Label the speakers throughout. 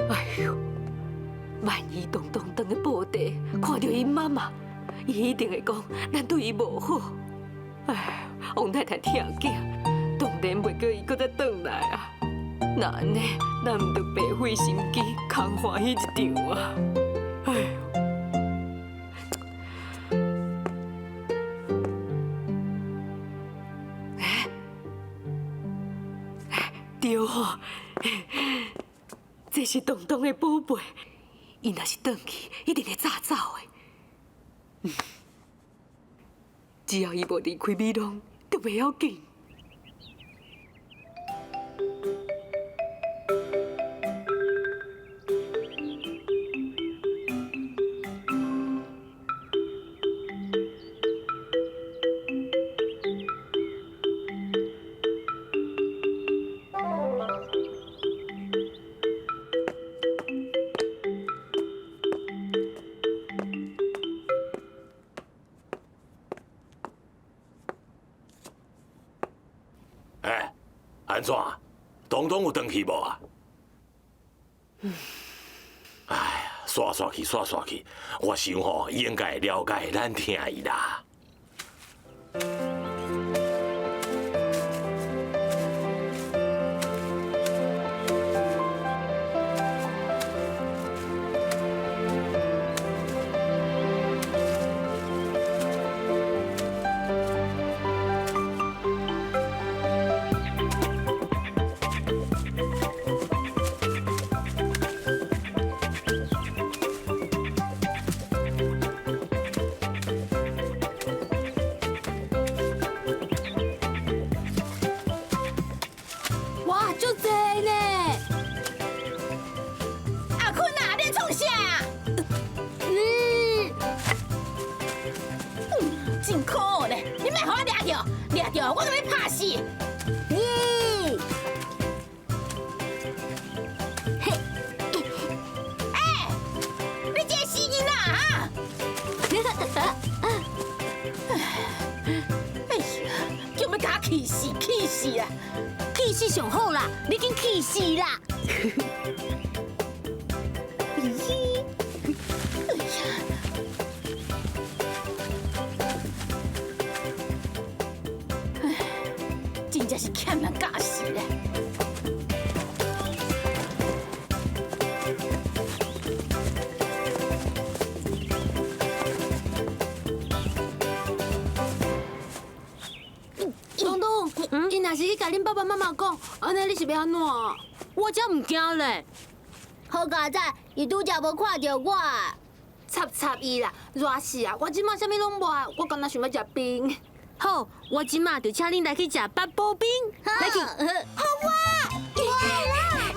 Speaker 1: 哎呦，万一东东当去部队，看到伊妈妈，伊一定会讲咱对伊无好。哎，王太太疼囝，当然袂叫伊搁再转来啊。那安尼，咱唔着白费心机，空欢喜一场啊！哎呦，对吼，这是东东的宝贝，伊若是转去，一定会早走的。只要伊无离开美浓，就袂要紧。
Speaker 2: 安怎？东东有转去无啊？哎呀，刷刷去，刷刷去！我想吼，伊应该会了解咱听伊啦。
Speaker 3: 真可恶呢！你莫互我抓着，抓着我就要拍死。嘿，哎，你这个死囡仔啊！哎呀，叫要甲我气死，气死啊！
Speaker 4: 气死上好啦，你已经气死啦！
Speaker 3: 真正是欠人教死咧！
Speaker 4: 东东，伊若是去甲恁爸爸妈妈讲，安尼你是要安怎？我才唔惊咧。
Speaker 5: 好佳仔，伊拄则无看到我。
Speaker 4: 插伊啦，热死啊！我即马啥物拢无，我干那想要食冰。好，我即马就请恁来去食八宝冰。来去，
Speaker 5: 好我，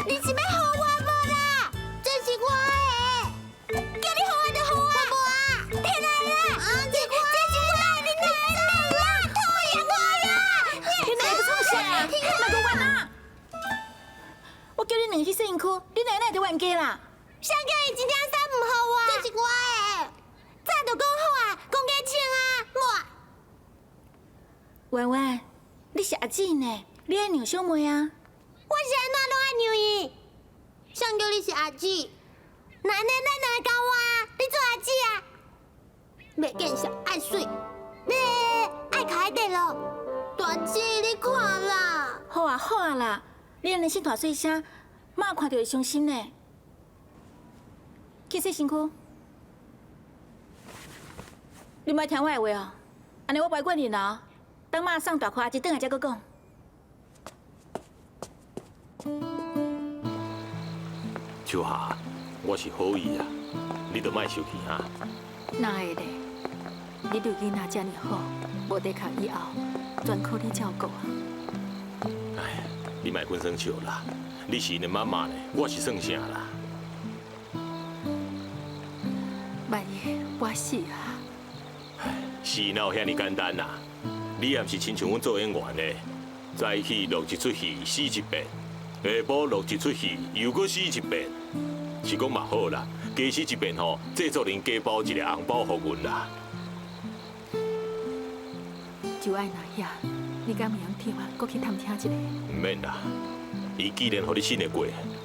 Speaker 5: 你是要好我无啦？这是我的，叫你好我就好啊！无啊，骗人啦！这是我的，你哪啦？讨厌我啦！
Speaker 3: 你哪个创啥？哪个冤啊？我叫你两去摄影区，你哪会就冤家啦？
Speaker 5: 谁叫伊真正衫唔好我？这是我的，早就讲好啊，讲价钱啊，我。
Speaker 3: 弯弯，你是阿姊呢？你爱让小妹啊？
Speaker 5: 我是安怎拢爱让伊？谁叫你是阿姊？那安尼咱两个交我啊？你做阿姊啊？袂见笑，爱水，你爱开地咯？大姊，你看啦。
Speaker 3: 好啊好啊啦，你安尼先大细声，妈看到会伤心呢。去洗身躯，你莫听我的话哦，安尼我不管你咯。等妈送大块，一顿下才搁讲。
Speaker 2: 秋霞，我是好意啊，你就莫生气哈。
Speaker 1: 哪会咧？你对囡仔这么好，无得靠以后全靠你照顾啊！
Speaker 2: 哎，你莫紧生笑啦，你是因的妈妈呢，我是算啥啦？
Speaker 1: 万一我死啊！
Speaker 2: 哎，死哪有遐尼简单啊？你也毋是亲像阮做演员的，早起录一出戏死一遍，下晡录一出戏又搁死一遍，是讲嘛好啦，加死一遍吼，制作人加包一个红包给阮啦。
Speaker 1: 就爱那样，你敢袂用替我搁去探听一下？
Speaker 2: 唔免啦，伊既然互你信得过，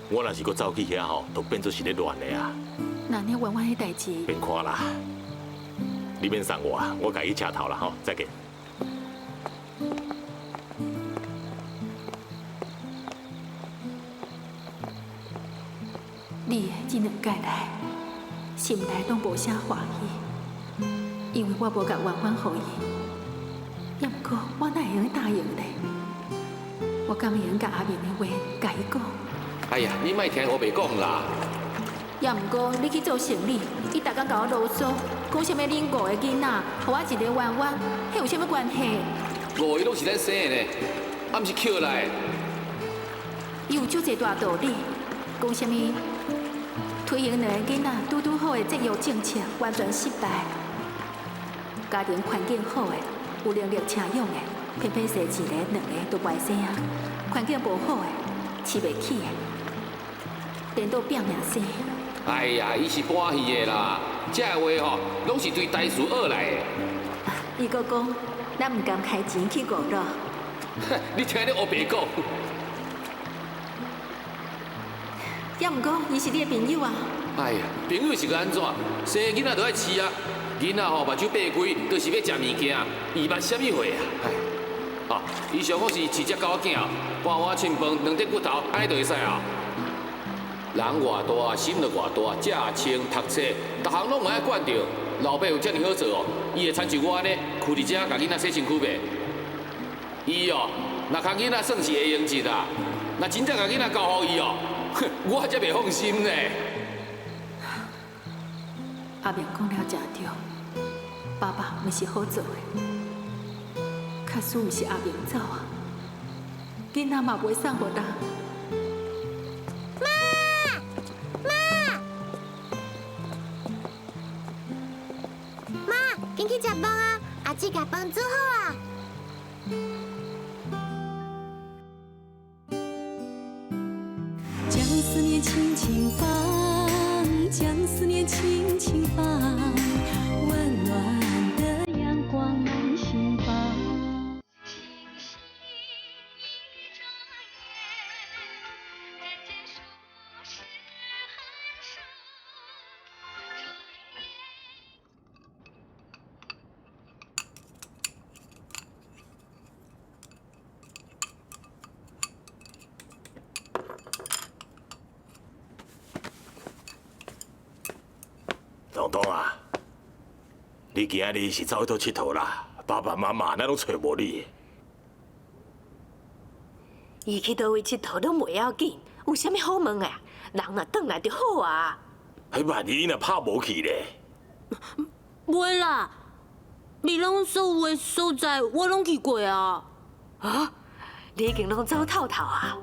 Speaker 2: 我若是搁走去遐吼，都变做是咧乱的啊。
Speaker 3: 那你玩玩的代志，
Speaker 2: 免看啦，你免送我，我家己车头啦吼，再见。
Speaker 3: 你这两届来，心内拢无啥欢喜，因为我无甲婉婉予伊。也毋过我哪会用答应呢？我敢会用甲阿明的话甲伊讲？
Speaker 6: 哎呀，你莫听我白讲啦。
Speaker 3: 也毋过你去做生意，伊逐工甲我啰嗦，讲啥物恁5个囡仔，互我一个婉婉，迄有啥物关系？
Speaker 6: 5个拢是咱生的呢，啊，毋是捡来的。
Speaker 3: 伊有足侪大道理，讲啥物推行两个囡仔拄拄好的节约政策完全失败，家庭环境好的、有能力请养的，偏偏生一个、两个都袂生啊；环境无好的、饲袂起的，颠倒拼命生。
Speaker 6: 哎呀，伊是搬戏的啦，这话吼，拢是对台词学来的。
Speaker 3: 伊阁讲，咱毋甘开钱去娱乐。
Speaker 6: 你听你黑白讲。
Speaker 3: 也毋过，伊是你的朋友啊。
Speaker 6: 哎呀，朋友是个安怎？生囡仔就爱饲啊，囡仔吼目睭闭开，就是要食物件，伊捌什么货啊？哎，啊，伊上好是饲只狗仔，半碗清饭，两块骨头，安尼就会使啊。人偌大，心就偌大，食穿读册，逐项拢嘛爱管着。老爸有遮尔好做哦，伊会参像我安尼，徛伫遮，甲囡仔洗身躯袂？伊哦，若甲囡仔算是会用一啦，若真正甲囡仔交予伊哦，哼，我才袂放心呢。
Speaker 3: 阿明讲了真对，爸爸毋是好做的，确实毋是阿明走啊，囡仔嘛袂送互人。
Speaker 5: 紧去食饭啊！阿姊甲饭煮好啊。
Speaker 7: 将思念轻轻放，将思念轻轻放，温暖的阳光满心房。
Speaker 2: 东东啊，你今日是走去倒佚佗啦？爸爸妈妈哪拢找无你？
Speaker 1: 伊去倒位佚佗拢袂要紧，有啥物好问啊？人若转来就好啊。
Speaker 2: 迄万一你若拍无去咧？
Speaker 4: 袂啦，你拢所有的所在我拢去过啊。
Speaker 1: 啊，你已经拢走透透啊？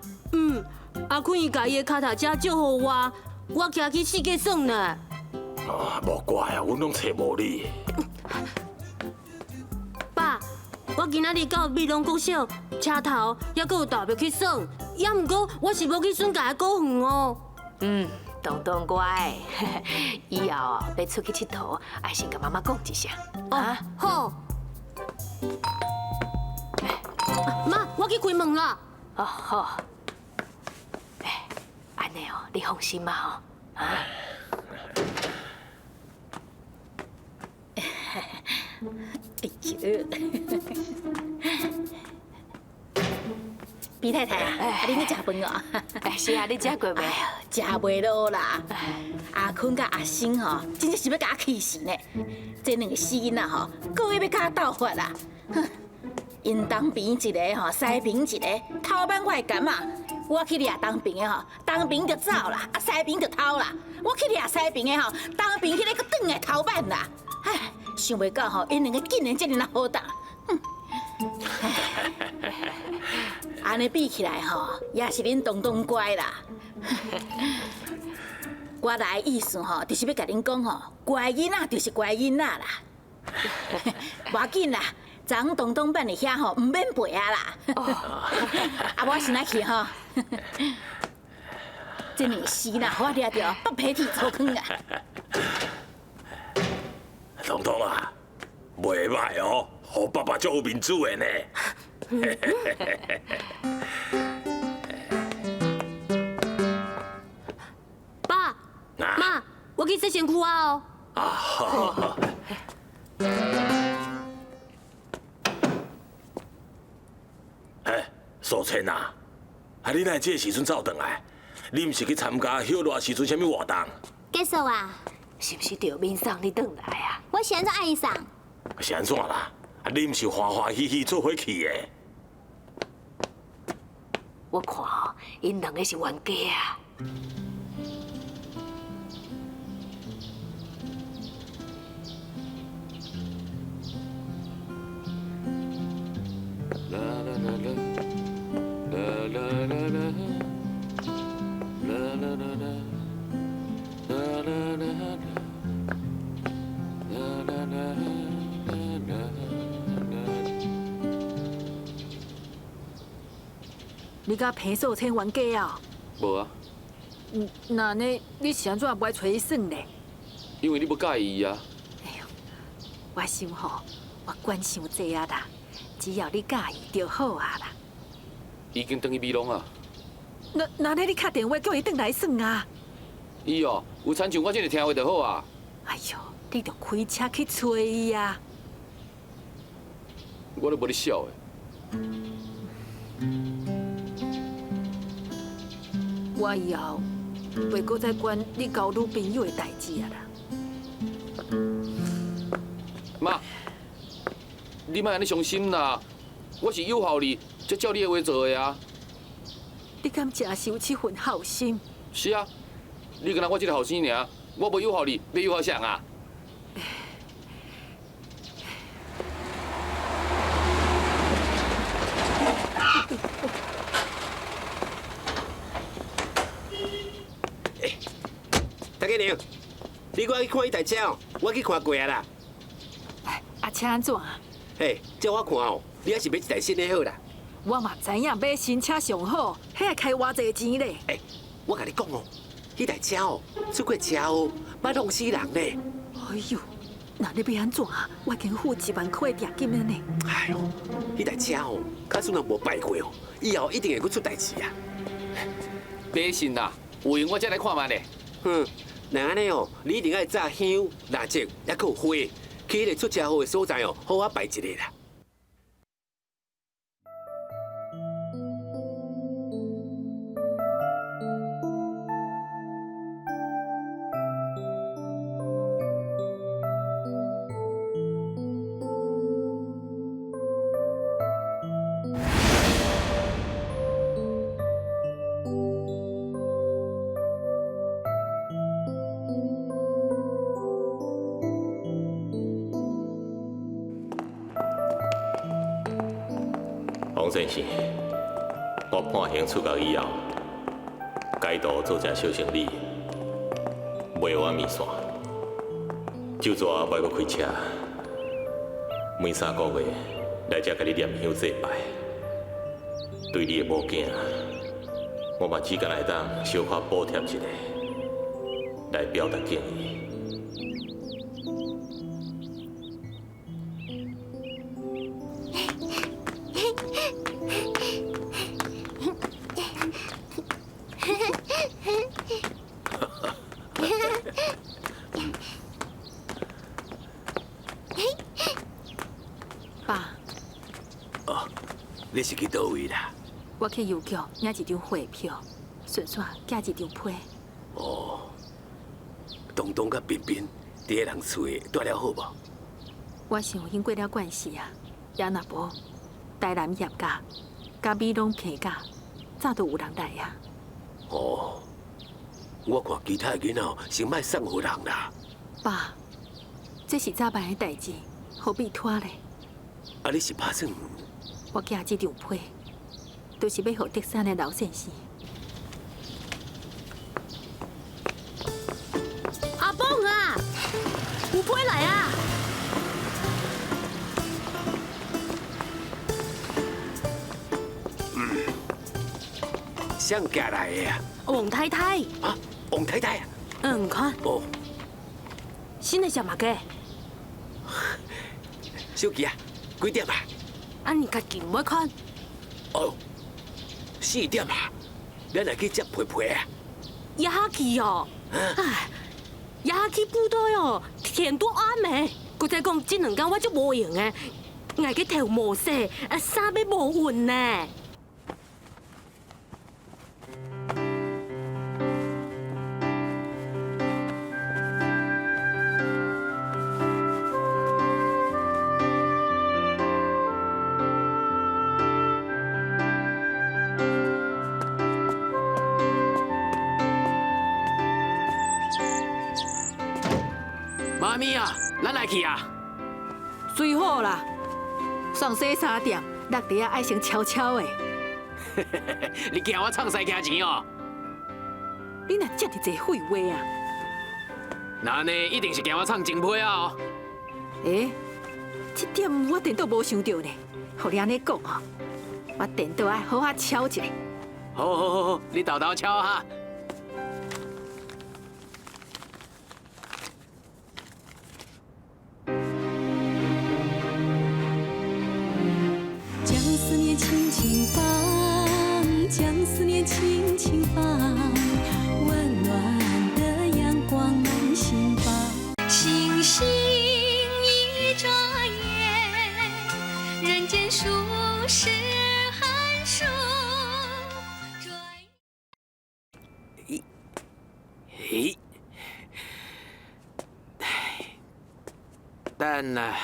Speaker 4: 阿坤伊家伊的脚踏车借互我，我骑去四界耍呢。
Speaker 2: 啊，莫怪啊，阮拢找无你。
Speaker 4: 爸，我今仔日到美容国小车头，还阁有投票去耍，也毋过我是无去选家的股份哦。
Speaker 1: 东东乖，以后要出去佚佗，爱先甲妈妈讲一声啊。
Speaker 4: 好。妈，我去开门啦。
Speaker 1: 哦好，安尼哦，你放心嘛吼，啊。
Speaker 3: 哎呦，毕太太，你去食饭哦？
Speaker 1: 是啊，你食过未？
Speaker 3: 食袂落啦。阿坤甲阿星吼，真正是要甲我气死呢。这两个死囡仔吼，个个要甲我斗法啦。哼，因东边一个吼，西边一个，偷办我的干嘛？我去掠东边的吼，东边就走啦，啊西边就偷啦。我去掠西边的吼，东边迄个搁转来偷办啦。唉，想袂到吼，因两个竟然这么好打。安尼比起来吼，也是恁东东乖啦。我来的意思吼，就是要甲恁讲吼，乖囡仔就是乖囡仔啦。无要紧啦，昨昏东东办的遐吼，唔免陪啊啦。啊，我先来去吼。这两个死啦，我掠着北皮地粗坑啊！
Speaker 2: 东东啊，袂歹哦，互爸爸足有面子的呢。
Speaker 4: 我去洗身躯啊哦。
Speaker 2: 啊，好。哎，素清啊，你哪这个时阵走转来？你毋是去参加许热时阵啥物活动？
Speaker 5: 结束啊！
Speaker 1: 是不是赵明送你转来啊？
Speaker 5: 我现在爱上。
Speaker 2: 是安怎啦？你毋是欢欢喜喜做伙去的？
Speaker 1: 我看哦，因两个是冤家啊。
Speaker 6: 啦啦啦啦，啦啦啦啦，啦啦啦啦，啦啦啦啦，啦啦啦啦。
Speaker 3: 你甲平素清冤家啊？
Speaker 6: 无啊，
Speaker 3: 那呢？你是安怎不爱找伊算呢？
Speaker 6: 因为你不介意啊。
Speaker 3: 我想吼，我管伤济啊啦，只要你介意就好啊啦。
Speaker 6: 已经等于美容啊。
Speaker 3: 那你敲电话叫伊转来算啊？
Speaker 6: 伊哦，有亲像我这个听话就好啊。
Speaker 3: 哎呦，你着开车去找伊啊！
Speaker 6: 我都无咧笑的。
Speaker 3: 我以后袂搁再管你交女朋友的代志啊啦。
Speaker 6: 妈，你莫安尼伤心啦！我是友好你，才照你的话做的啊。
Speaker 3: 你敢真是有这份好心？
Speaker 6: 是啊，你跟我这个后生尔，我无友好你，要友好谁啊？
Speaker 8: 大家娘，你我去看伊台车哦，我去看过啊啦。
Speaker 3: 啊，请安怎啊？
Speaker 8: 嘿，照我看哦，你还是买一台新的好啦。
Speaker 3: 我嘛知影买新车上好，迄个开偌济钱咧。
Speaker 8: 我甲你讲哦，迄台车哦，出过车哦，捌弄死人咧。
Speaker 3: 哎呦，那你要安怎啊？我已经付1万块定金了呢。
Speaker 8: 哎呦，迄台车哦，假使若无败过哦，以后一定会阁出代志啊。
Speaker 6: 买新啦，有闲我才来看卖咧。
Speaker 8: 那安尼哦，你一定爱炸香、蜡烛，还佫有花，去迄个出车祸的所在哦，好好摆一个啦。
Speaker 2: 王先生，我判刑出狱以后，改度做只小生意，卖碗面线，就纸卖阁开车，每3个月来这甲你念香祭拜。对你的某囝，我嘛只敢来当小可补贴一下，来表达敬意。
Speaker 3: 爸，
Speaker 8: 你是去倒位啦？
Speaker 3: 我去邮局领一张汇票，顺便寄一张批。
Speaker 8: 哦，东东甲彬彬伫个人厝诶住了好无？
Speaker 3: 我想因过了关系啊，也若无台南业家、甲美容客家，早都有人来啊。
Speaker 8: 哦，我看其他囡仔先莫送互人啦。
Speaker 3: 爸，这是早办的代志，何必拖咧？
Speaker 8: 啊，你是打算？
Speaker 3: 我寄这张批，就是要互德山的老先生。
Speaker 4: 阿蹦啊，有批来啊！
Speaker 8: 谁寄来的啊？
Speaker 4: 王太太，
Speaker 8: 啊，王太太啊？
Speaker 4: 你看，
Speaker 8: 哦，
Speaker 4: 新的小马哥，
Speaker 8: 小琪啊，几点啊？
Speaker 4: 啊，你家己要看，
Speaker 8: 哦，4点啊，咱来去接皮皮啊。
Speaker 4: 也去哦。
Speaker 8: 啊
Speaker 4: 哎，也去部队哦，天多暗的。佮再讲，这2天我足无用的，挨个头毛洗，衫要无熨呢。
Speaker 6: 妈咪啊，咱来去啊！
Speaker 3: 最好啦，上洗衫店落地啊，爱先悄悄的。
Speaker 6: 你惊我创西惊钱哦？
Speaker 3: 你若这么多废话啊！
Speaker 6: 那呢，一定是惊我创真批啊！哦。
Speaker 3: 这点我颠倒无想到呢。互你安尼讲吼，我颠倒爱好好敲一下。
Speaker 6: 好，你豆豆敲哈。
Speaker 7: 将思念轻轻放，将思念轻轻放，温暖的阳光满心房。星星一眨眼，人间数十寒暑。
Speaker 6: 咦，等啊！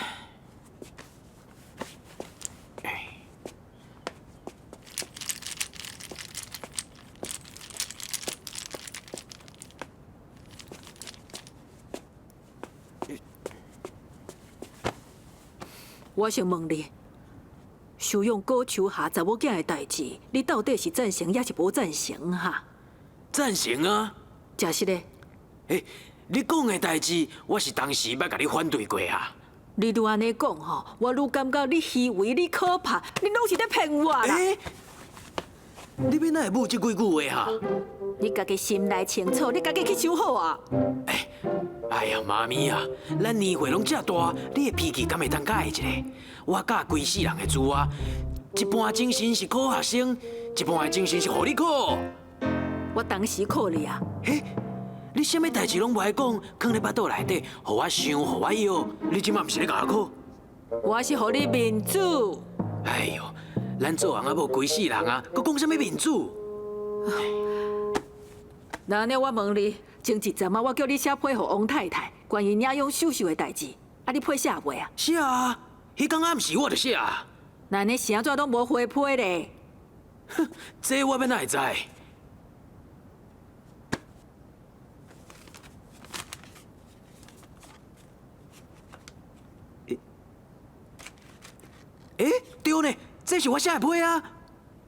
Speaker 3: 我想问你，收养高秋霞查某囝的代志，你到底是赞成也是无赞成哈？
Speaker 6: 赞成啊！
Speaker 3: 真实的，
Speaker 6: 你讲的代志，我是当时捌甲你反对过啊。
Speaker 3: 你愈安尼讲吼，我愈感觉你虚伪，你可怕，你拢是在骗我啦！
Speaker 6: 你要哪会母这几句话哈？
Speaker 3: 你家己心内清楚，你家己去想好啊！
Speaker 6: 哎呀，妈咪啊，咱年岁拢这大，你的脾气敢会当改一下？我教规世人的字啊，一半精神是考学生，一半的精神是互你考。
Speaker 3: 我当时考你啊！
Speaker 6: 你什么代志拢不爱讲，藏在巴肚内底，互我想，互我要。你即马毋是咧甲我考？
Speaker 3: 我是互你面子。
Speaker 6: 哎呦，咱做人啊，无规世人啊，佮讲什么面子？
Speaker 3: 那安尼我问你，前一阵啊，我叫你写批互王太太，关于领养秀秀的代志，啊，你批写袂啊？
Speaker 6: 写啊，迄天暗时我就写啊。
Speaker 3: 那安尼是安怎拢无回批咧？
Speaker 6: 哼，这我要哪会知？对呢，这是我写的批啊。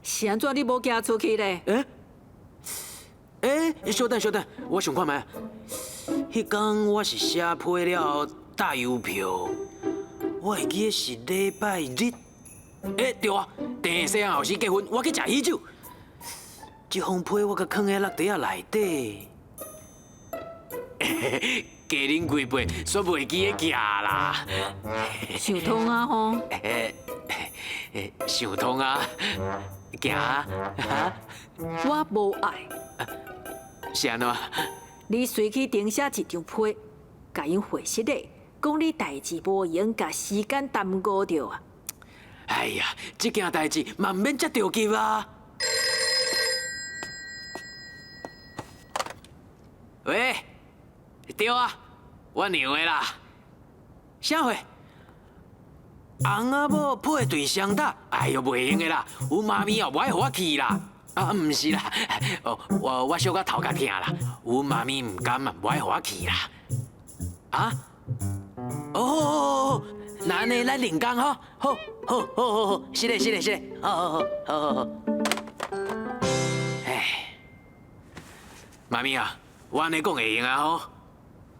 Speaker 3: 是安怎你无寄出去咧？
Speaker 6: 稍等，我想看觅。迄天我是写批了带邮票，我会记得是礼拜日。对啊，第细汉后生结婚，我去食喜酒。这封批我甲藏在落地仔内底。加啉几杯，煞袂记得寄啦。
Speaker 3: 想通啊吼！
Speaker 6: 想通啊，行啊！
Speaker 3: 我无爱。
Speaker 6: 是安怎？
Speaker 3: 你随去订写一张批，甲因回信咧，讲你代志无用，甲时间耽误着啊！
Speaker 6: 哎呀，这件代志嘛唔免遮着急啊！喂，对啊，我娘的啦。啥货？翁仔某配对相打，哎呦，袂用的啦！阮妈咪哦，无爱互我去啦。唔是啦，我小可头壳疼啦，阮妈咪唔甘啊，无爱互我去啦。啊？好，那安尼咱另讲吼，好，是嘞，好。哎，妈咪啊，我安尼讲会用啊吼？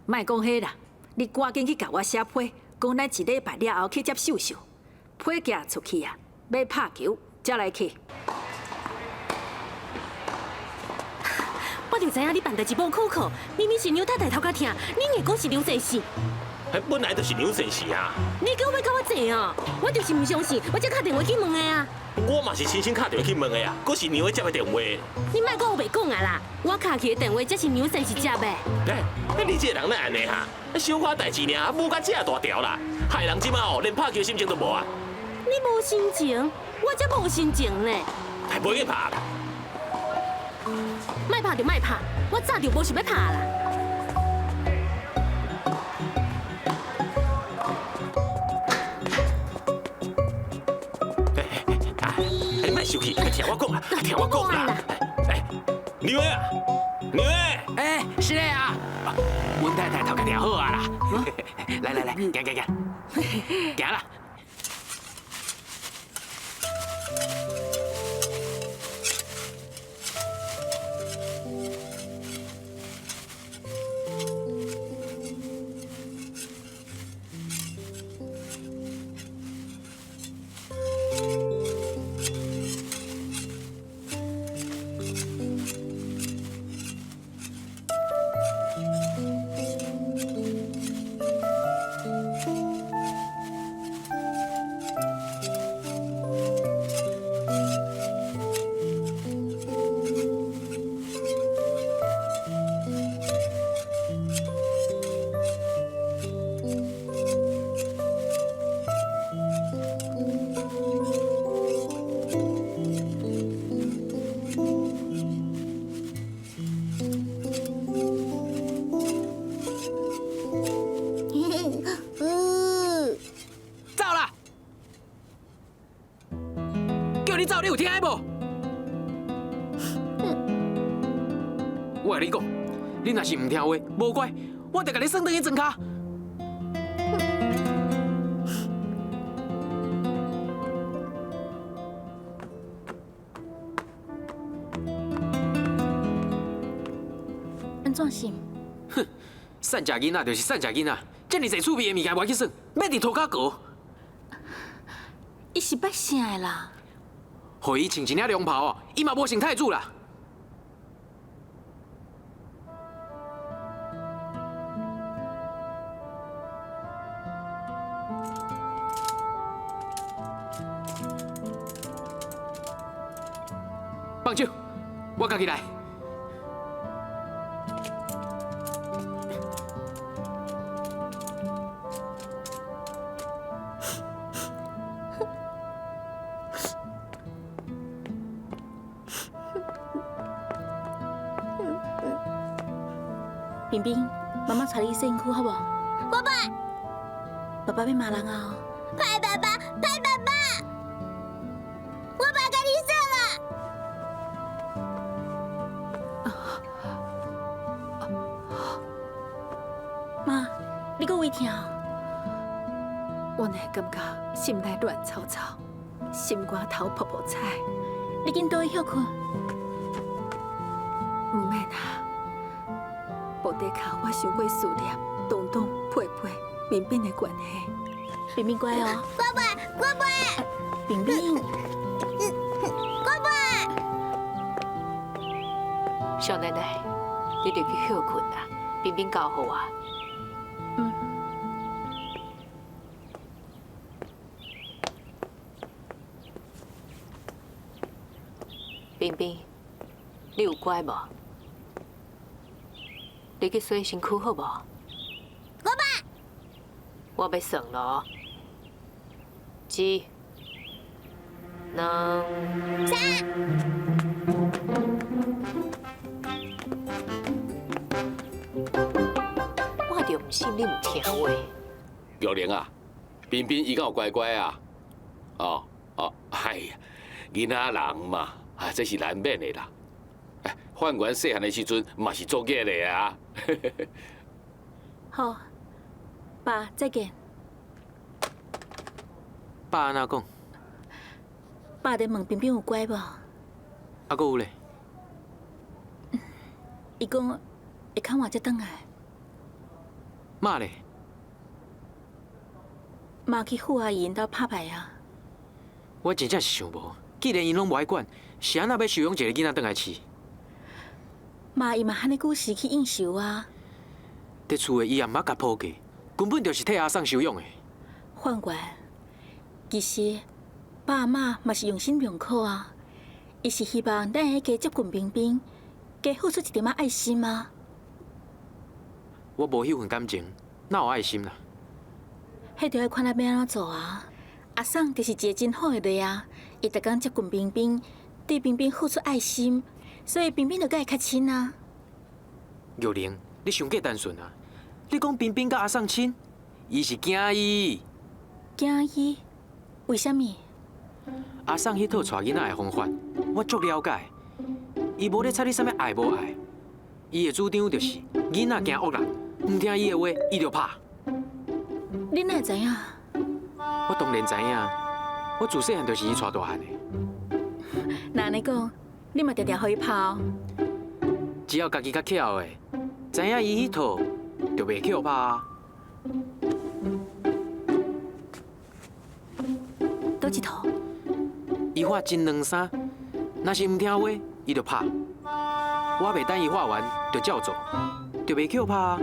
Speaker 3: 莫讲迄啦，你赶紧去甲我写批，讲咱一礼拜了后去接秀秀，批寄出去啊，要拍球才来去。
Speaker 4: 我就知影你办代志无苦苦，明明是牛太太头壳疼，你硬讲是刘济事。
Speaker 2: 本来就是娘生事啊。
Speaker 4: 你叫我跟我坐哦，我就是唔相信，我才打电话去问的啊。
Speaker 2: 我嘛是亲身打电话去问的啊，佫是娘接的电话。
Speaker 4: 你莫讲我袂讲啊啦，我卡去的电话才是娘生是接的。
Speaker 2: 你这个人哪安尼哈？小可代志尔，母甲这大条啦，害人即马哦，连拍球心情都无啊！
Speaker 4: 你无心情，我才无心情呢。
Speaker 2: 还袂去拍啦？
Speaker 4: 莫拍就莫拍，我早就无想要拍啦。
Speaker 2: 你莫生气，听我讲啦，听我讲啦。娘啊，娘诶！
Speaker 6: 是嘞啊，阮太太头壳调好啊啦。来，行，行啦。你走，你有听无？我甲你讲，你若是唔听话，无怪，我得甲你算等于装卡。
Speaker 3: 安怎是？
Speaker 6: 哼，散食囡仔就是散食囡仔，这么侪趣味的物件我去算，要伫涂骹过。
Speaker 3: 伊是捌啥的啦？
Speaker 6: 互伊穿一领凉袍哦，伊嘛无成太子啦。放手，我家己来。
Speaker 3: 冰冰，妈妈带你洗身躯好不好？
Speaker 5: 爸爸，
Speaker 3: 爸爸要骂人啊！
Speaker 5: 拍爸爸，拍爸爸！我爸跟你说
Speaker 3: 了。妈，你搁胃疼？
Speaker 9: 我乃感觉心内乱糟糟，心肝头泡泡菜。
Speaker 3: 你紧倒去休困。
Speaker 9: 唔免啊，无底卡我想过思念东东、佩佩、冰冰的关系。
Speaker 3: 冰冰乖哦。
Speaker 5: 爸爸，爸爸，
Speaker 3: 冰冰。
Speaker 5: 爸爸。
Speaker 1: 小奶奶，你得去休困啦，冰冰教好啊。
Speaker 3: 嗯。
Speaker 1: 冰冰，你有乖无？你去洗身躯好无？
Speaker 5: 爸爸，
Speaker 1: 我要算咯。一、两、
Speaker 5: 三。
Speaker 1: 我就唔信你唔听话。
Speaker 6: 玉玲啊，冰冰伊敢有乖乖啊？哦，哎呀，囡仔人嘛，这是难免的啦。范元细汉的时阵嘛是作孽的啊。
Speaker 3: 好，爸，再见。
Speaker 6: 爸安怎讲？
Speaker 3: 爸在问冰冰有乖无？
Speaker 6: 搁有咧？
Speaker 3: 伊讲会看我才转来。
Speaker 6: 妈咧？
Speaker 3: 妈去傅阿姨因兜拍牌啊。
Speaker 6: 我真正是想无，既然因拢无爱管，是安那要收养一个囡仔转来饲？
Speaker 3: 妈伊嘛喊你久时去应酬啊。
Speaker 6: 伫厝的伊也毋捌甲抱过，
Speaker 10: 根本就是替阿送收养的。
Speaker 3: 范员，其实爸妈嘛是用心良苦啊，伊是希望咱会加接近冰冰，加付出一点仔爱心啊。
Speaker 10: 我无迄份感情，哪有爱心啦？
Speaker 3: 迄就要看咱要安怎做啊。阿送就是一个真好的类啊，伊逐工接近冰冰，对冰冰付出爱心，所以冰冰就甲伊较亲啊。
Speaker 10: 玉玲，你想过单纯啊？你讲冰冰甲阿送亲，伊是惊伊。
Speaker 3: 惊伊？为什么？
Speaker 10: 阿送迄套带囡仔的方法，我足了解。伊无咧睬你啥物爱无爱，伊的主张就是囡仔惊恶人，唔听伊的话，伊就拍。
Speaker 3: 你哪会知影？
Speaker 10: 我当然知影，我自细汉就是伊带大汉的。
Speaker 3: 那安尼讲，你嘛常常互伊拍哦。
Speaker 10: 只要家己较巧的，知影伊迄套，就袂去互拍啊。
Speaker 3: 倒一套？
Speaker 10: 伊画真两三，若是唔听话，伊就拍。我袂等伊画完，就照做，就袂去互拍啊。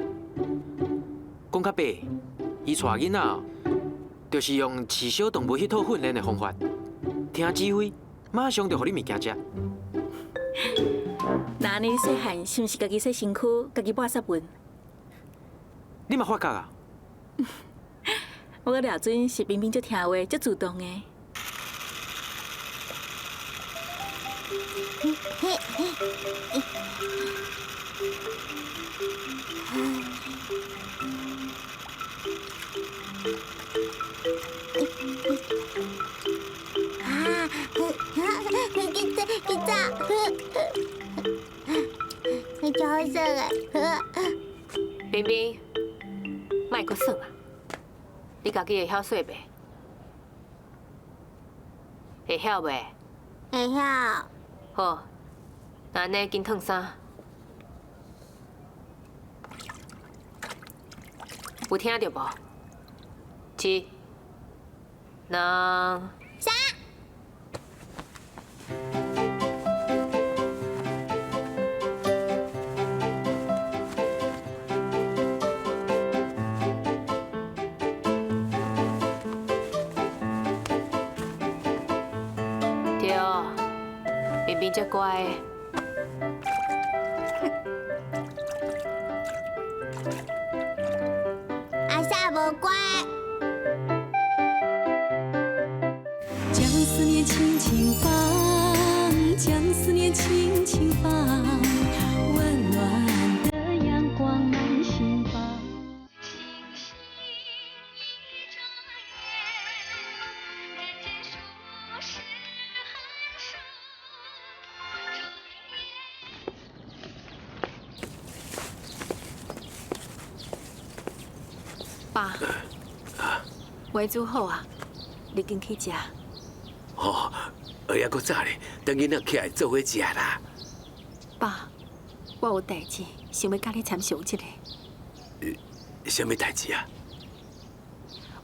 Speaker 10: 讲较白，伊带囡仔，就是用饲小动物迄套训练的方法，听指挥，马上就互你物件食。
Speaker 3: 那安尼你细汉是毋是家己洗身躯，家己抹湿文？
Speaker 10: 你嘛发觉啊？
Speaker 3: 我个廖准是冰冰足听话、足主动的。
Speaker 5: 你真好耍诶！
Speaker 1: 冰冰，莫阁耍啊！你家己会晓说袂？会晓袂？
Speaker 5: 会晓。
Speaker 1: 好，那安尼紧烫衫。有听到无？一、两、
Speaker 5: 三。
Speaker 1: 对，冰冰足乖的。
Speaker 5: 阿萨无乖。
Speaker 7: 将思念轻轻放，将思念轻轻放，温暖的阳光满心房。
Speaker 9: 爸，话煮好啊，你紧去食。
Speaker 8: 哦，还阁早咧，等囡仔起来做伙食啦。
Speaker 9: 爸，我有代志，想要甲你参详一下。
Speaker 8: 什么代志啊？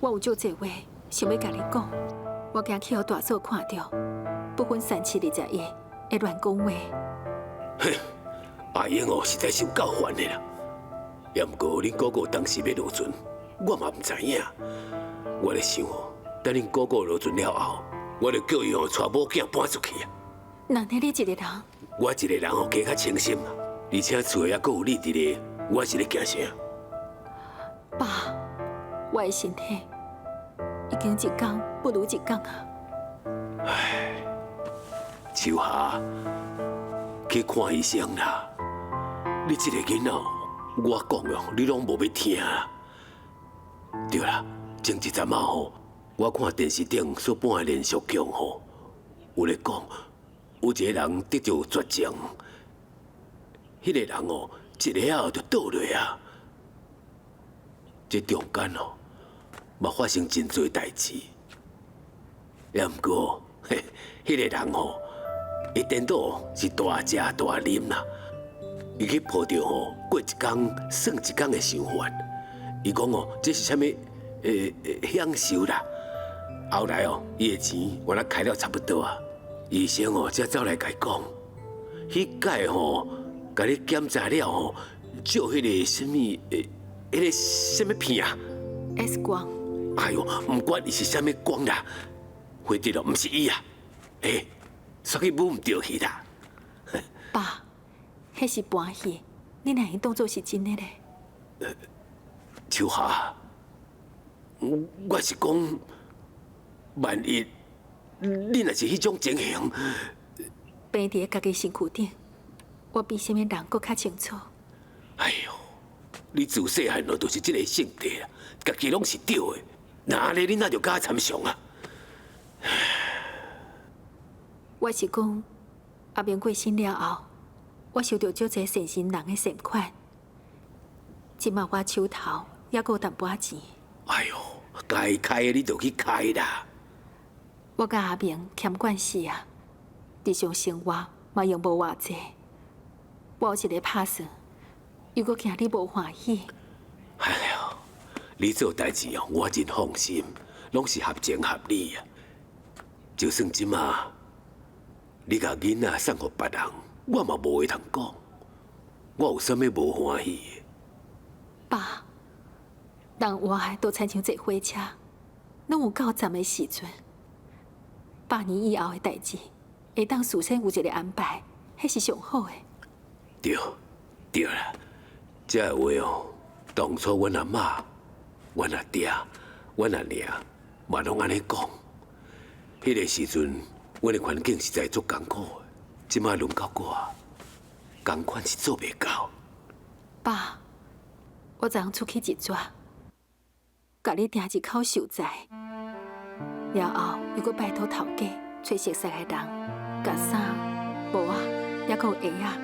Speaker 9: 我有足济话想要甲你讲，我惊去互大嫂看到，不分3721会乱讲话。
Speaker 8: 嘿，阿英哦，实在是有够烦的啦。也毋过恁哥哥当时要落船，我嘛毋知影。我咧想哦，等恁哥哥落船了后，我就叫伊哦带某囝搬出去啊。
Speaker 9: 那你一个人，
Speaker 8: 我一个人哦加较清心啦，而且厝也阁有你伫咧，我是咧惊啥？
Speaker 9: 爸，我的身体已经一天不如一天啊。
Speaker 8: 唉，秋霞，去看医生啦。你这个囡仔，我讲哦，你拢无要听啦。对啦，前一阵啊吼，我看电视顶所播的连续剧吼，有咧讲，有一个人得着绝症，迄个人哦，一下后就倒落啊。这中间哦，嘛发生真多代志。也毋过，嘿，迄个人吼，伊颠倒是大食大啉啦。伊去抱着吼，过一天算一天的想法。伊讲哦，这是啥物？享受啦。后来哦，伊的钱我若开了差不多啊，医生哦才走来甲伊讲，迄届吼，甲你检查了吼，照迄个啥物，迄个啥物片啊，
Speaker 9: X 光。
Speaker 8: 哎呦，唔管伊是啥物光啦，回答咯，唔是伊啊，煞去母唔对去啦。
Speaker 9: 爸，迄是搬戏，你哪会当做是真的咧？
Speaker 8: 秋霞，我是讲，万一你若是迄种情形，
Speaker 9: 病伫家己身躯顶，我比什么人搁较清楚。
Speaker 8: 哎呦，你自细汉咯就是这个性格啊，家己拢是对的，哪哩你那就加参详啊？
Speaker 9: 我是讲，阿明过身了后，我收到足侪善心人的善款，即马我手头还阁有淡薄仔钱。
Speaker 8: 哎呦，该开的你就去开啦。
Speaker 9: 我甲阿明欠关系啊，日常生活嘛用无偌济。我有一个拍算，又阁惊你无欢喜。
Speaker 8: 哎呦，你做代志哦，我真放心，拢是合情合理啊。就算即马你甲囡仔送互别人，我嘛无话通讲。我有啥物无欢喜的？
Speaker 9: 爸，人活的都亲像坐火车，拢有到站的时阵。8年以后的代志，会当事先有一个安排，迄是上好的。
Speaker 8: 对啦，这话哦，当初阮阿嬷、阮阿爹、阮阿娘嘛拢安尼讲。迄个时阵，阮的环境实在足艰苦的，即马轮到我，同款是做袂到。
Speaker 9: 爸，我昨昏出去一转，甲你订一口寿材，了后又阁拜托头家找熟悉的人，甲衫、帽啊，还阁有鞋啊，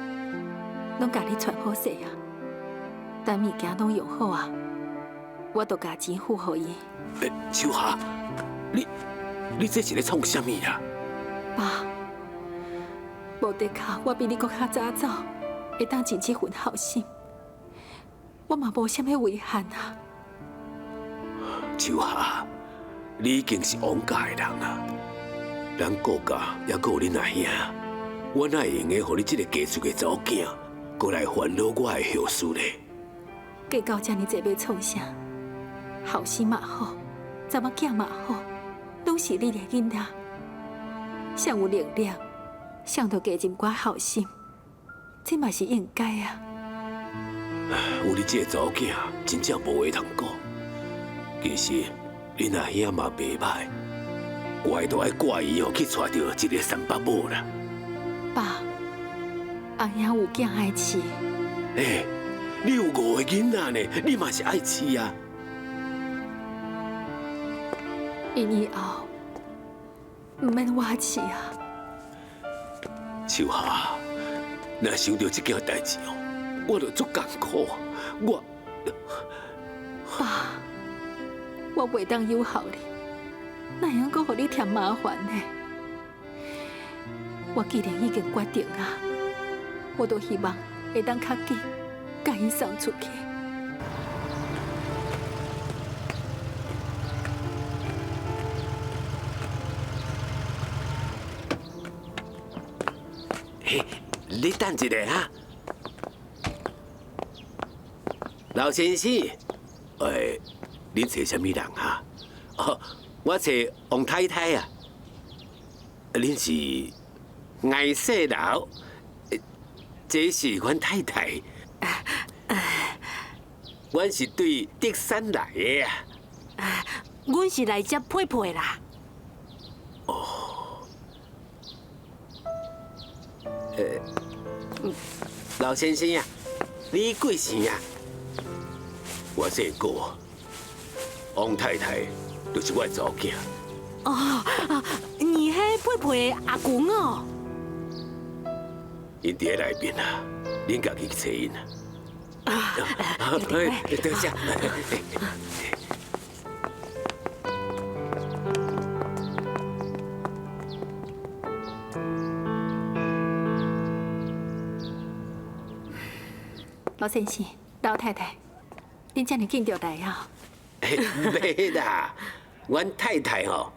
Speaker 9: 拢甲你穿好势啊。等物件拢用好啊，我就加钱付互伊。
Speaker 8: 秋霞，你这是咧创啥物啊？
Speaker 9: 爸，无得靠，我比你阁较早走，会当尽这份好心。我嘛无啥物遗憾啊。
Speaker 8: 秋霞，你已经是王家的人啊，咱顾家也阁有恁阿兄，我哪会用个互你这个嫁出的查某囝，过来烦恼我的后事呢？
Speaker 9: 嫁到这呢，这要创啥？后生嘛好，查某囝嘛好，拢是你的囡仔，谁有能力，谁就加尽寡好心，这嘛是应该啊。
Speaker 8: 有你这个查某囝，真正无话通讲。其实恁阿兄嘛袂歹，怪都爱怪伊哦去娶到一个三八某啦。
Speaker 9: 爸，阿兄有囝爱饲。
Speaker 8: 你有5个囡仔呢，你嘛是爱饲啊。
Speaker 9: 因以后唔免我饲啊。
Speaker 8: 秋霞，若想到这件代志哦，我就足艰苦。
Speaker 9: 爸，我袂当友好你，哪样阁互你添麻烦呢？我既然已经决定啊，我都希望会当较紧甲伊送出去。
Speaker 8: 你等一下啊，老先生，恁找什么人啊？我找王太太啊。恁是爱世佬，这是阮太太。阮是对德山来的啊。
Speaker 4: 阮是来接佩佩啦。
Speaker 8: 老先生啊，你贵姓啊？我说过，王太太就是我的查某囝。
Speaker 4: 你迄佩佩阿公哦。
Speaker 8: 因伫咧内面啊，恁家己去找因啊。多谢。
Speaker 9: 老先生、老太太，恁遮尔紧就来啊？
Speaker 8: 袂啦，阮太太吼，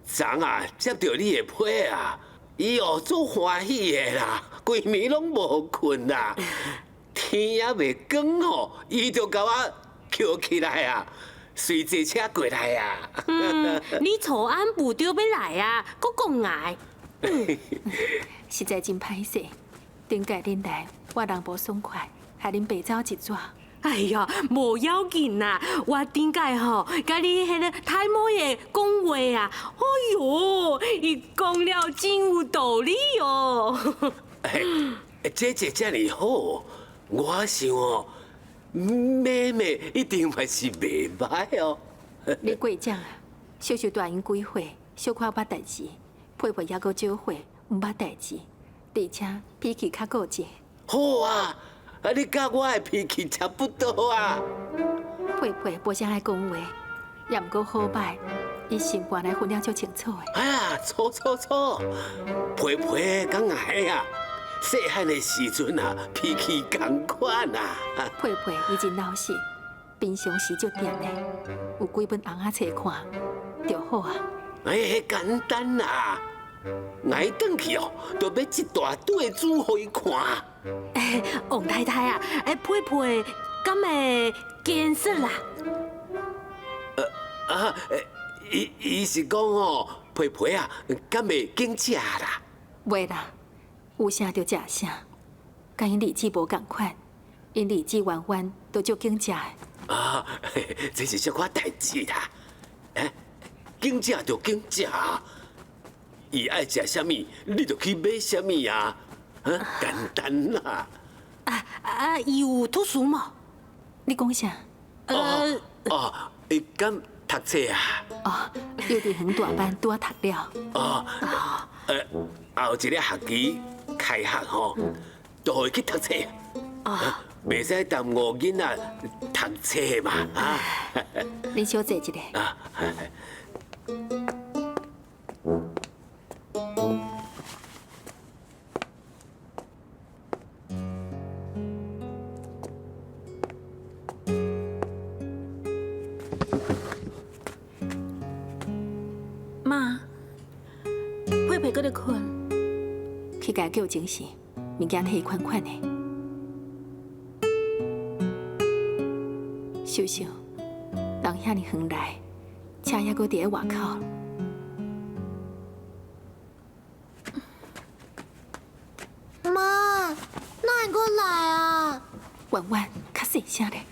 Speaker 8: 昨啊接到你的批啊，伊哦足欢喜的啦，规暝拢无困啦。天也未光吼，伊就甲我捡起来啊，随坐车过来啊。
Speaker 4: 你草安部长要来啊，搁讲来。
Speaker 9: 实在真歹势，顶届恁来，我人无爽快，害恁白走一逝。
Speaker 4: 哎呀，无要紧啦，我顶届吼，甲你迄个太妹的讲话啊，哎哟，伊讲了真有道理哦。
Speaker 8: 姐姐这么好，我想哦，妹妹一定嘛是袂歹哦。
Speaker 9: 你过奖啊，小小大英几岁，小可捌代志，佩佩还阁少岁，毋捌代志，而且脾气较固执。
Speaker 8: 好啊，你甲我的脾气差不多啊。
Speaker 9: 佩佩无啥爱讲话，也毋过好歹，伊心肝来分了足清楚的。
Speaker 8: 哎呀，错，培培敢爱啊！细汉的时阵啊，脾气同款啊。
Speaker 9: 佩佩伊真老实，平常时就掂的，有几本红仔册看，就好啊。
Speaker 8: 哎，简单啦，挨转去哦，就要一大堆煮互伊看。
Speaker 4: 王太太啊，佩佩敢会见识啦？
Speaker 8: 伊是讲哦，培培啊，敢会惊食啦？
Speaker 9: 袂啦，有啥就食啥，甲因日子无共款，因日子弯弯都足惊食的。
Speaker 8: 啊，这是小可代志啦。惊食就惊食，伊爱食啥物，你就去买啥物啊。简单啦。
Speaker 4: 伊有读书吗？
Speaker 9: 你讲啥？
Speaker 8: 伊敢读册啊？
Speaker 9: 幼稚园大班拄啊读了。
Speaker 8: 后一个学期开学吼，就互伊去读册。袂使耽误囡仔读册嘛啊！
Speaker 9: 你小坐一下。
Speaker 4: 妈，佩佩搁咧困，
Speaker 9: 去甲叫精神，物件摕款款的。秀秀，人遐尼远来，车还搁伫咧外口。
Speaker 5: 妈，哪会过来啊？
Speaker 9: 婉婉，较细声咧，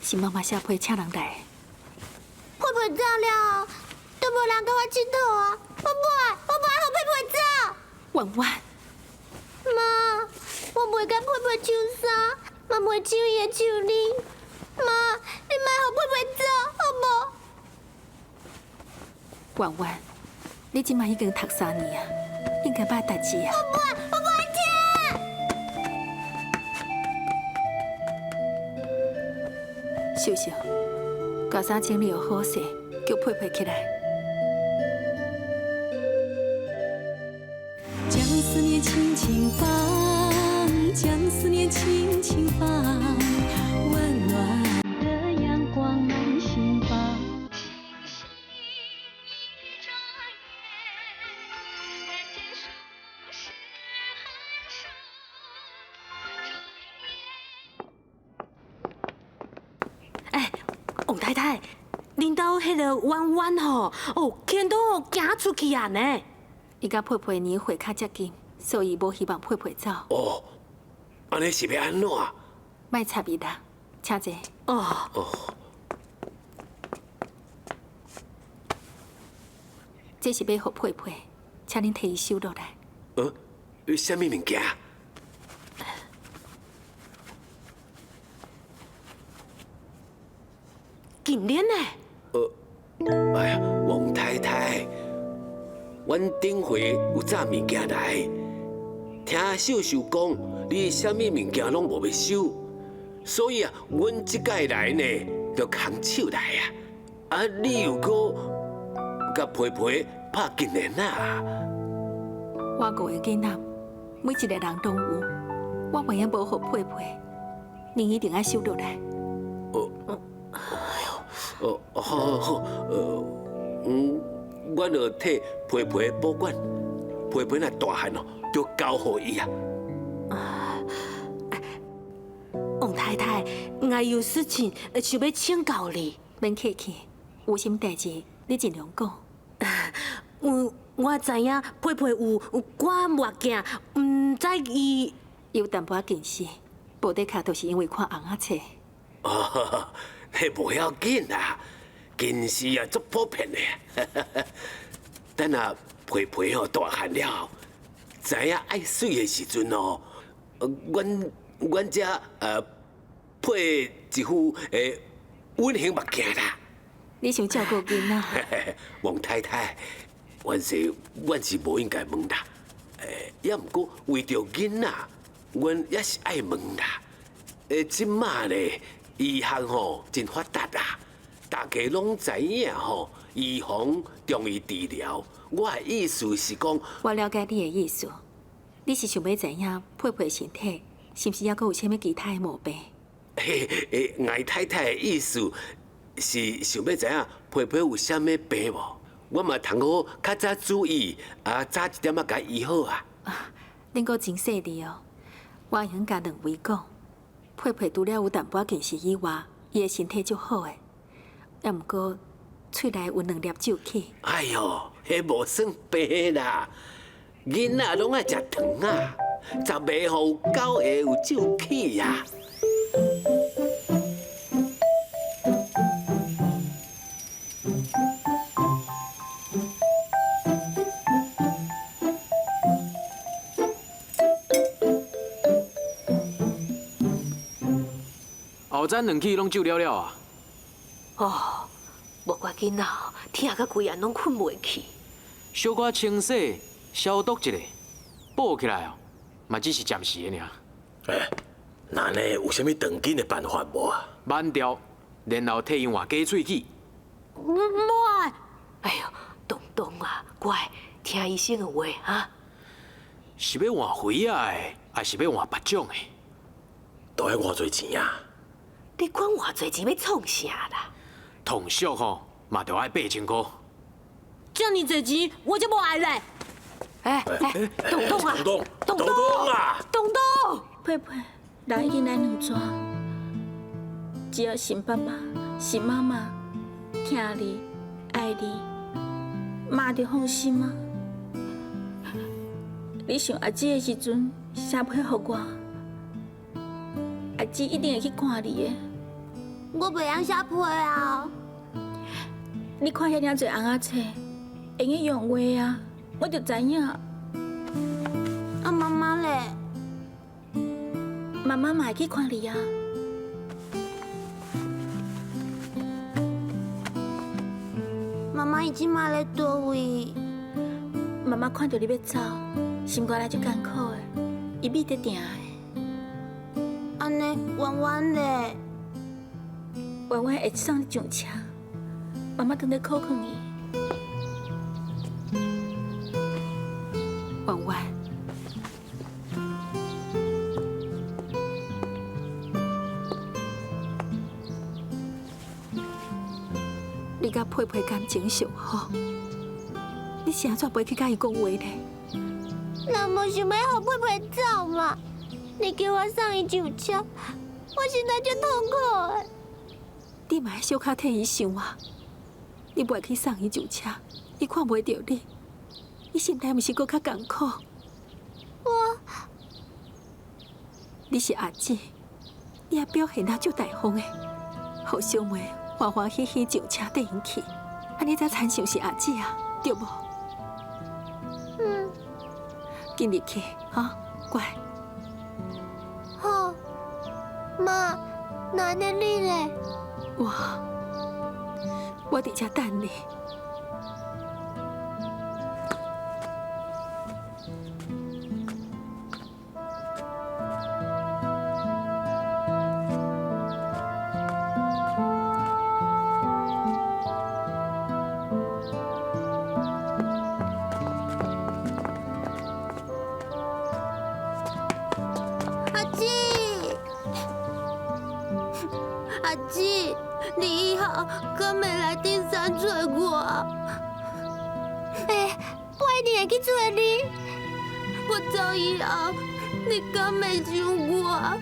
Speaker 9: 是妈妈写批请人来。
Speaker 5: 佩佩走了，都无人跟我佚佗啊！我不爱和佩佩走。
Speaker 9: 婉婉，
Speaker 5: 妈，我袂甲佩佩唱衫，嘛袂唱伊的唱哩。妈，你莫和佩佩走，好无？
Speaker 9: 婉婉，你即摆已经读3年啊，应该捌代志啊。
Speaker 5: 我不爱听。
Speaker 9: 秀秀，高衫整理有好势，叫佩佩起来。
Speaker 7: 将思念轻轻放，将思念轻轻放，温暖的阳光满心房。
Speaker 4: 王太太，恁兜迄个弯弯吼，见到行出去啊呢？
Speaker 9: 伊甲佩佩年岁较接近，所以无希望佩佩走。
Speaker 8: 安尼是要安怎？
Speaker 9: 莫插伊啦，请坐。这是要互佩佩，请恁摕伊收落来。
Speaker 8: 啥物物件？
Speaker 4: 今年呢？
Speaker 8: 哎呀，王太太，阮顶回有载物件来，听秀秀讲，你啥物物件拢无要收，所以啊，阮即届来呢，就空手来啊。你又搁甲培培拍金莲啊？
Speaker 9: 我5个囡仔，每一个人拢有，我万一无互佩佩，恁一定爱收落来。
Speaker 8: 好，我就替培培保管，培培若大汉哦，就交互伊啊。
Speaker 4: 王太太，我有事情想要请教你。
Speaker 9: 免客气，有啥代志你尽量讲。
Speaker 4: 我知影佩佩有寡目镜，唔知伊
Speaker 9: 有淡薄仔近视，无得卡都是因为看红仔册。
Speaker 8: 哦，迄无要紧啦，近视啊足普遍的。等啊培培哦大汉了，知影爱水的时阵哦，阮遮配一副稳形目镜啦。
Speaker 9: 你想照顾囡仔？
Speaker 8: 王太太，阮是无应该问啦。也毋过为着囡仔，阮也是爱问啦。即马咧，医学吼真发达啦，大家拢知影吼，预防重于治疗。我的意思是讲，
Speaker 9: 我了解你的意思，你是想要知影佩佩身体是毋是还阁有啥物其他的毛病？
Speaker 8: 艾太太的意思是想要知影佩佩有啥物病无？我嘛通好较早注意，早一点仔甲医好啊。
Speaker 9: 恁阁真细腻哦，我会晓甲两位讲，佩佩除了有淡薄仔近视以外，伊的身体足好诶，也毋过喙内有2粒酒气。
Speaker 8: 哎哟，迄无算病啦，囡仔拢爱食糖啊，10个互有9个有酒气呀。
Speaker 10: 后站2起拢酒了了啊！
Speaker 1: 哦，无怪囡仔听甲规暗拢困袂去。
Speaker 10: 小可清洗、消毒一下，补起来哦，嘛只是暂时的尔。
Speaker 2: 那呢有啥物长紧的办法无啊？
Speaker 10: 慢调，然后替伊换假喙齿。
Speaker 1: 无哎呦，东东啊，乖，听医生的话哈。
Speaker 10: 是要换肥啊的，还是要换别种的？
Speaker 2: 都要偌侪钱啊？
Speaker 1: 你管偌侪钱要创啥啦？
Speaker 10: 通俗吼，嘛着爱8千块。
Speaker 4: 这么侪钱，我就无爱嘞。
Speaker 1: 东东啊，
Speaker 2: 东东啊，
Speaker 1: 东东，
Speaker 3: 佩佩，人已经来2逝，只要新爸爸、新妈妈疼你、爱你，妈就放心啊。你想阿姊的时阵，写批互我，阿姊一定会去看你的。
Speaker 5: 我袂晓写批啊！
Speaker 3: 你看遐尔侪红仔册，会用用话啊，我就知影。
Speaker 5: 啊，妈妈嘞？
Speaker 3: 妈妈嘛会去看你啊。
Speaker 5: 妈妈已经买咧倒位？
Speaker 3: 妈妈看到你要走，心肝内足艰苦的，伊秘得定的。
Speaker 5: 安尼，弯弯嘞？
Speaker 3: 弯弯会送你上车，妈妈等在考劝伊。
Speaker 9: 弯弯，你甲佩佩感情上好，你是安怎袂去甲伊讲话呢？
Speaker 5: 那无想要互佩佩走嘛？你叫我送伊上车，我现在就痛苦的。
Speaker 9: 你嘛小可替伊想啊！你袂去送伊上车，伊看袂到你，伊心内毋是搁较艰苦？你是阿姊，你也表现得足大方的，互小妹欢欢喜喜上车缀因去，安尼才参像是阿姊啊，对无？紧入去，哈，乖。
Speaker 5: 好，妈，那安尼你嘞？
Speaker 9: 我伫遮等你。
Speaker 5: 阿姊，你以后可袂来顶山找我？我一定会去找你。我走以后，你可袂想我？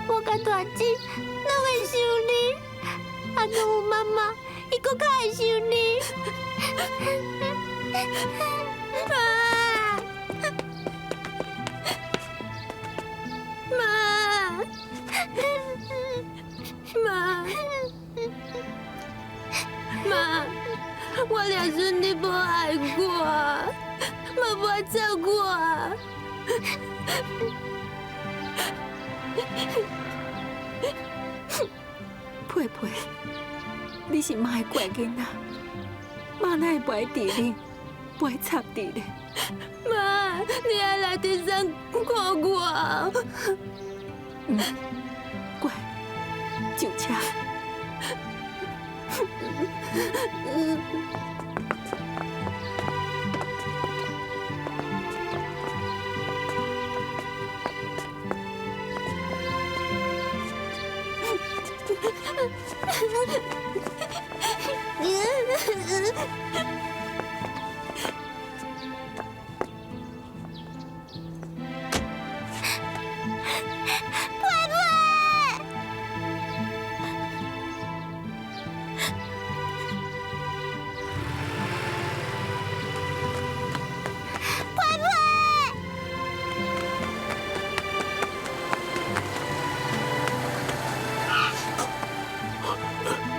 Speaker 5: 我甲大姊，拢会想你，啊，搁有妈妈，伊搁较会想你。妈，我俩孙你无爱我，嘛无爱照顾我。
Speaker 9: 佩佩，你是妈的乖囡仔，妈哪会不爱伫你，不爱插伫你？
Speaker 5: 妈，你还来地上看我？
Speaker 9: 乖，上车。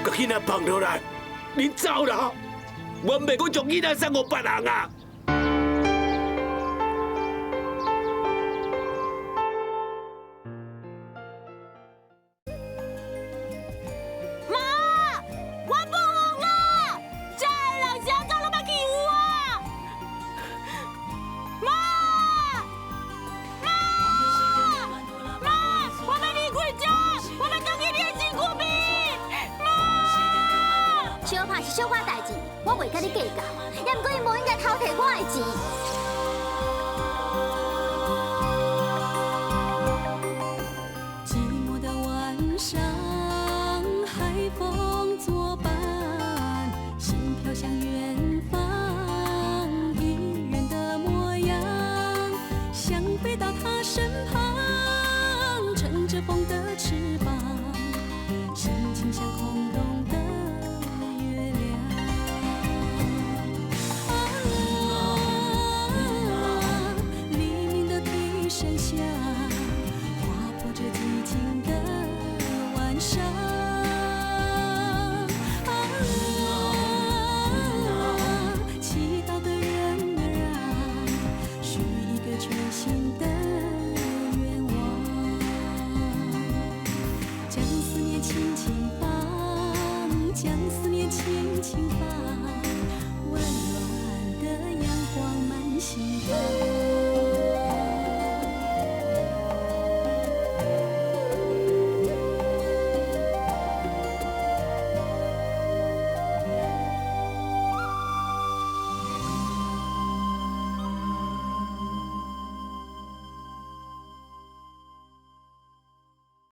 Speaker 8: 把囡仔放落来，你走啦！我袂阁将囡仔送给别人啊！
Speaker 3: 我不红了，这人想走都别欺负我。妈，我要离开这，我要当去你的身躯边。
Speaker 5: 小拍是小可代志，我袂甲你计较，也毋过伊无应该偷摕我的钱。
Speaker 7: 寂寞的晚上，海风作伴，心飘向远方，一人的模样，想飞到他身旁，乘着风的翅膀，心情像空洞的月亮。黎明的笛声响，划破这寂静的晚上。祈祷的人儿啊，许一个全新的愿望，将思念轻轻放，将思念轻轻放。